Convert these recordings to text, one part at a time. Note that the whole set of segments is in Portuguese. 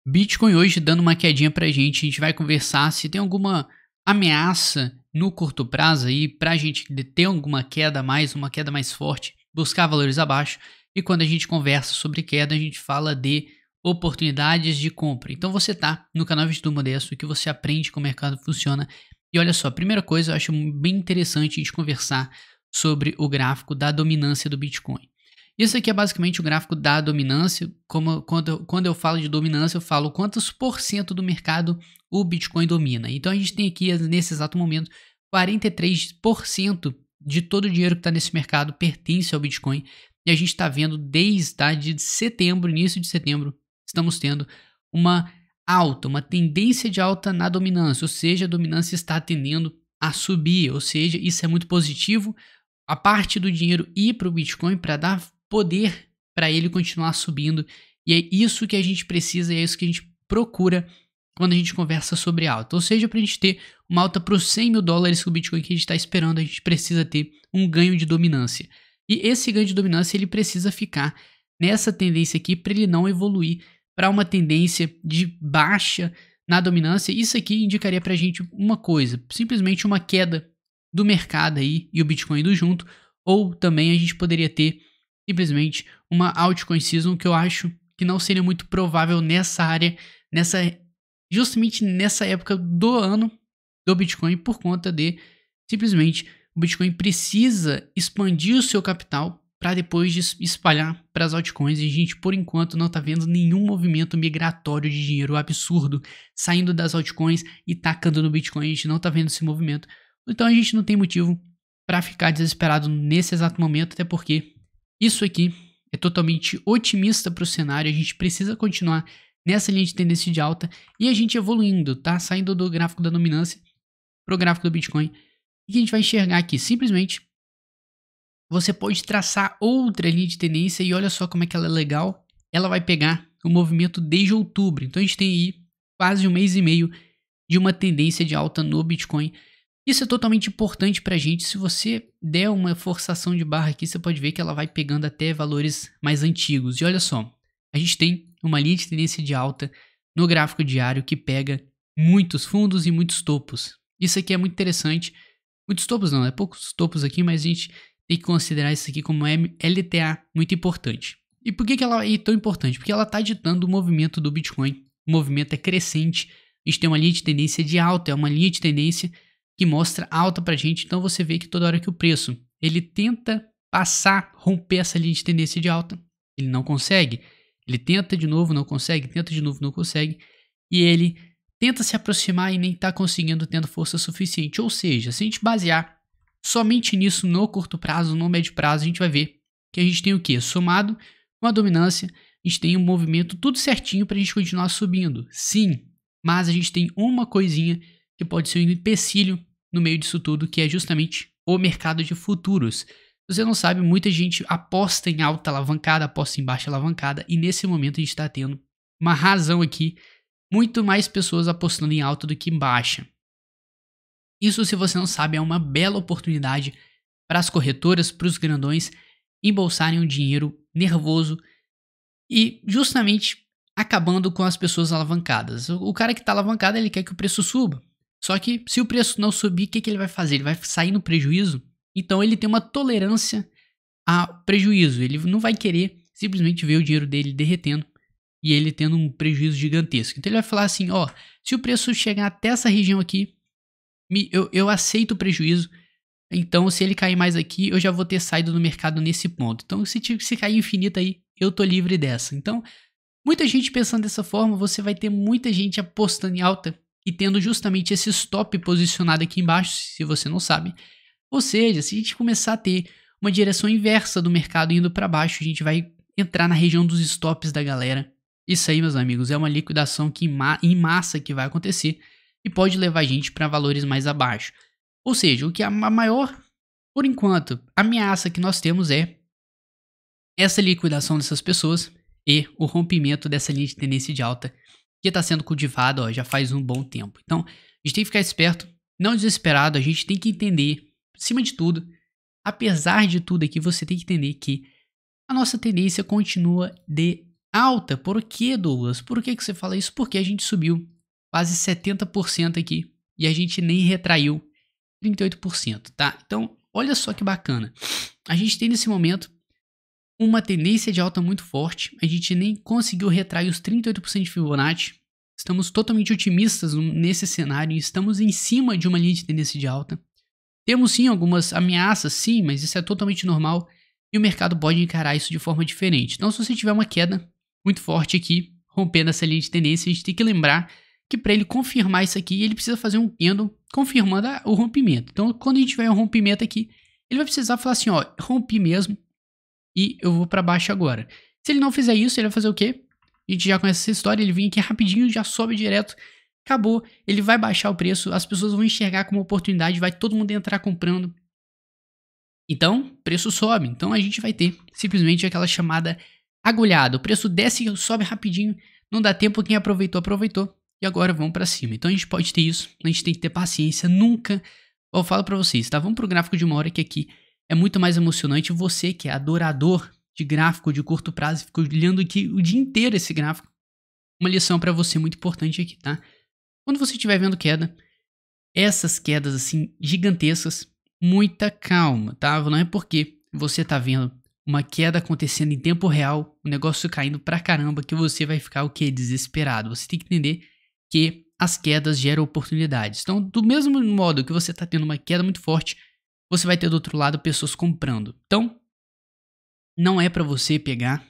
Bitcoin hoje dando uma quedinha pra gente, a gente vai conversar se tem alguma ameaça no curto prazo aí pra gente ter alguma queda a mais, uma queda mais forte, buscar valores abaixo. E quando a gente conversa sobre queda, a gente fala de oportunidades de compra. Então você tá no canal Investidor Modesto, que você aprende como o mercado funciona. E olha só, a primeira coisa, eu acho bem interessante a gente conversar sobre o gráfico da dominância do Bitcoin. Isso aqui é basicamente o gráfico da dominância. Quando eu falo de dominância, eu falo quantos por cento do mercado o Bitcoin domina. Então a gente tem aqui, nesse exato momento, 43% de todo o dinheiro que está nesse mercado pertence ao Bitcoin. E a gente está vendo desde setembro, início de setembro, estamos tendo uma alta, uma tendência de alta na dominância. Ou seja, a dominância está tendendo a subir. Ou seja, isso é muito positivo. A parte do dinheiro ir para o Bitcoin para dar poder para ele continuar subindo. E é isso que a gente precisa e é isso que a gente procura quando a gente conversa sobre alta. Ou seja, para a gente ter uma alta para os 100 mil dólares que o Bitcoin que a gente está esperando, a gente precisa ter um ganho de dominância. E esse ganho de dominância ele precisa ficar nessa tendência aqui para ele não evoluir para uma tendência de baixa na dominância. Isso aqui indicaria para a gente uma coisa, simplesmente uma queda do mercado aí e o Bitcoin indo junto, ou também a gente poderia ter simplesmente uma altcoin season, que eu acho que não seria muito provável nessa área, justamente nessa época do ano do Bitcoin, por conta de simplesmente o Bitcoin precisa expandir o seu capital para depois espalhar para as altcoins, e a gente por enquanto não está vendo nenhum movimento migratório de dinheiro absurdo saindo das altcoins e tacando no Bitcoin. A gente não está vendo esse movimento. Então a gente não tem motivo para ficar desesperado nesse exato momento, até porque isso aqui é totalmente otimista para o cenário. A gente precisa continuar nessa linha de tendência de alta e a gente evoluindo, tá? Saindo do gráfico da dominância para o gráfico do Bitcoin. E que a gente vai enxergar aqui, simplesmente você pode traçar outra linha de tendência e olha só como é que ela é legal. Ela vai pegar o movimento desde outubro. Então a gente tem aí quase um mês e meio de uma tendência de alta no Bitcoin. Isso é totalmente importante para a gente. Se você der uma forçação de barra aqui, você pode ver que ela vai pegando até valores mais antigos. E olha só, a gente tem uma linha de tendência de alta no gráfico diário que pega muitos fundos e muitos topos. Isso aqui é muito interessante. Muitos topos não, é poucos topos aqui, mas a gente tem que considerar isso aqui como LTA muito importante. E por que ela é tão importante? Porque ela está ditando o movimento do Bitcoin. O movimento é crescente. A gente tem uma linha de tendência de alta, é uma linha de tendência que mostra alta pra gente. Então você vê que toda hora que o preço ele tenta romper essa linha de tendência de alta, ele não consegue. Ele tenta de novo, não consegue, tenta de novo, não consegue. E ele tenta se aproximar e nem tá conseguindo, tendo força suficiente. Ou seja, se a gente basear somente nisso no curto prazo, no médio prazo, a gente vai ver que a gente tem o quê? Somado com a dominância, a gente tem um movimento tudo certinho pra gente continuar subindo. Sim, mas a gente tem uma coisinha que pode ser um empecilho no meio disso tudo, que é justamente o mercado de futuros. Se você não sabe, muita gente aposta em alta alavancada, aposta em baixa alavancada, e nesse momento a gente está tendo uma razão aqui, muito mais pessoas apostando em alta do que em baixa. Isso, se você não sabe, é uma bela oportunidade para as corretoras, para os grandões, embolsarem um dinheiro nervoso e justamente acabando com as pessoas alavancadas. O cara que está alavancado, ele quer que o preço suba. Só que se o preço não subir, o que ele vai fazer? Ele vai sair no prejuízo? Então ele tem uma tolerância a prejuízo. Ele não vai querer simplesmente ver o dinheiro dele derretendo e ele tendo um prejuízo gigantesco. Então ele vai falar assim, ó, se o preço chegar até essa região aqui, eu aceito o prejuízo. Então se ele cair mais aqui, eu já vou ter saído do mercado nesse ponto. Então se cair infinito aí, eu tô livre dessa. Então muita gente pensando dessa forma, você vai ter muita gente apostando em alta e tendo justamente esse stop posicionado aqui embaixo, se você não sabe. Ou seja, se a gente começar a ter uma direção inversa do mercado indo para baixo, a gente vai entrar na região dos stops da galera. Isso aí, meus amigos, é uma liquidação em massa que vai acontecer e pode levar a gente para valores mais abaixo. Ou seja, o que a maior, por enquanto, ameaça que nós temos é essa liquidação dessas pessoas e o rompimento dessa linha de tendência de alta que está sendo cultivado já faz um bom tempo. Então, a gente tem que ficar esperto, não desesperado, a gente tem que entender, acima de tudo, apesar de tudo aqui, você tem que entender que a nossa tendência continua de Alta, por quê, Douglas? Por que você fala isso? Porque a gente subiu quase 70% aqui e a gente nem retraiu 38%, tá? Então, olha só que bacana. A gente tem nesse momento uma tendência de alta muito forte. A gente nem conseguiu retrair os 38% de Fibonacci. Estamos totalmente otimistas nesse cenário e estamos em cima de uma linha de tendência de alta. Temos sim algumas ameaças, sim, mas isso é totalmente normal e o mercado pode encarar isso de forma diferente. Então, se você tiver uma queda muito forte aqui, rompendo essa linha de tendência, a gente tem que lembrar que para ele confirmar isso aqui, ele precisa fazer um candle confirmando o rompimento. Então, quando a gente tiver um rompimento aqui, ele vai precisar falar assim, ó, rompi mesmo e eu vou para baixo agora. Se ele não fizer isso, ele vai fazer o quê? A gente já conhece essa história, ele vem aqui rapidinho, já sobe direto, acabou, ele vai baixar o preço, as pessoas vão enxergar como oportunidade, vai todo mundo entrar comprando. Então, preço sobe. Então, a gente vai ter simplesmente aquela chamada agulhada. O preço desce e sobe rapidinho, não dá tempo, quem aproveitou, aproveitou. E agora vamos para cima. Então, a gente pode ter isso, a gente tem que ter paciência, nunca... Eu falo para vocês, tá? Vamos pro gráfico de uma hora que aqui é muito mais emocionante. Você que é adorador de gráfico de curto prazo, ficou olhando aqui o dia inteiro esse gráfico. Uma lição para você muito importante aqui, tá? Quando você estiver vendo queda, essas quedas assim gigantescas, muita calma, tá? Não é porque você tá vendo uma queda acontecendo em tempo real, o negócio caindo pra caramba, que você vai ficar o quê? Desesperado. Você tem que entender que as quedas geram oportunidades. Então, do mesmo modo que você tá tendo uma queda muito forte, você vai ter do outro lado pessoas comprando. Então, não é pra você pegar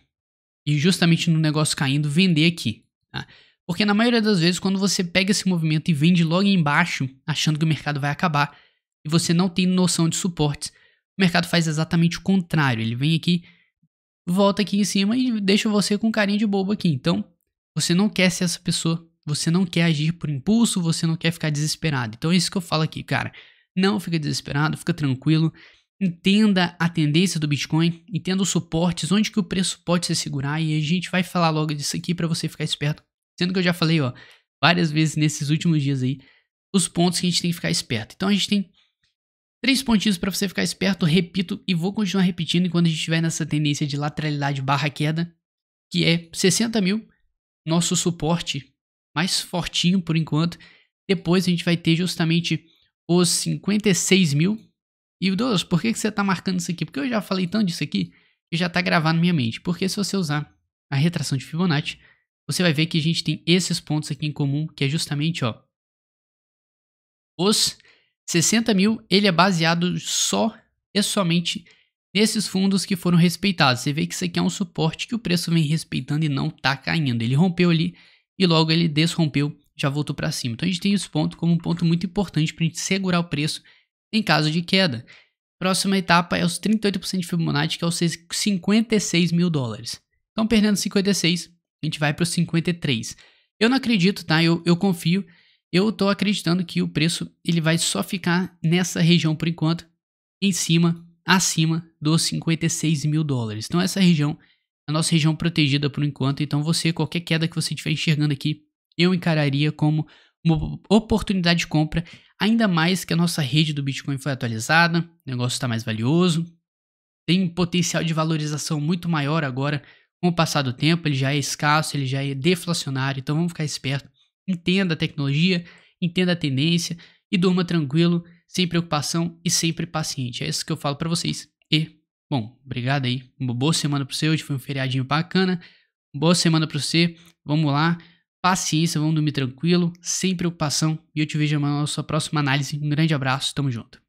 e justamente no negócio caindo, vender aqui, tá? Porque na maioria das vezes, quando você pega esse movimento e vende logo embaixo, achando que o mercado vai acabar, e você não tem noção de suportes, o mercado faz exatamente o contrário. Ele vem aqui, volta aqui em cima e deixa você com carinha de bobo aqui. Então, você não quer ser essa pessoa, você não quer agir por impulso, você não quer ficar desesperado. Então é isso que eu falo aqui, cara. Não fica desesperado, fica tranquilo. Entenda a tendência do Bitcoin, entenda os suportes, onde que o preço pode se segurar, e a gente vai falar logo disso aqui para você ficar esperto. Sendo que eu já falei, ó, várias vezes nesses últimos dias aí, os pontos que a gente tem que ficar esperto. Então a gente tem 3 pontinhos para você ficar esperto, repito, e vou continuar repetindo enquanto a gente estiver nessa tendência de lateralidade barra queda, que é 60 mil, nosso suporte mais fortinho por enquanto. Depois a gente vai ter justamente os 56 mil. E Douglas, por que você tá marcando isso aqui? Porque eu já falei tanto disso aqui que já tá gravado na minha mente. Porque se você usar a retração de Fibonacci, você vai ver que a gente tem esses pontos aqui em comum, que é justamente, ó, os 60 mil, ele é baseado só e somente nesses fundos que foram respeitados. Você vê que isso aqui é um suporte que o preço vem respeitando e não tá caindo. Ele rompeu ali e logo ele desrompeu, já voltou para cima. Então a gente tem esse ponto como um ponto muito importante para a gente segurar o preço em caso de queda. Próxima etapa é os 38% de Fibonacci, que é os 56 mil dólares. Então, perdendo 56, a gente vai para os 53. Eu não acredito, tá? Eu confio. Eu tô acreditando que o preço ele vai só ficar nessa região por enquanto, em cima, acima dos 56 mil dólares. Então, essa região é a nossa região protegida por enquanto. Então, qualquer queda que você estiver enxergando aqui, eu encararia como uma oportunidade de compra, ainda mais que a nossa rede do Bitcoin foi atualizada, o negócio está mais valioso, tem potencial de valorização muito maior agora com o passar do tempo, ele já é escasso, ele já é deflacionário, então vamos ficar esperto, entenda a tecnologia, entenda a tendência e durma tranquilo, sem preocupação e sempre paciente. É isso que eu falo para vocês. E, bom, obrigado aí, uma boa semana pro você, hoje foi um feriadinho bacana, boa semana pro você, vamos lá. Paciência, vamos dormir tranquilo, sem preocupação. E eu te vejo na nossa próxima análise. Um grande abraço, tamo junto.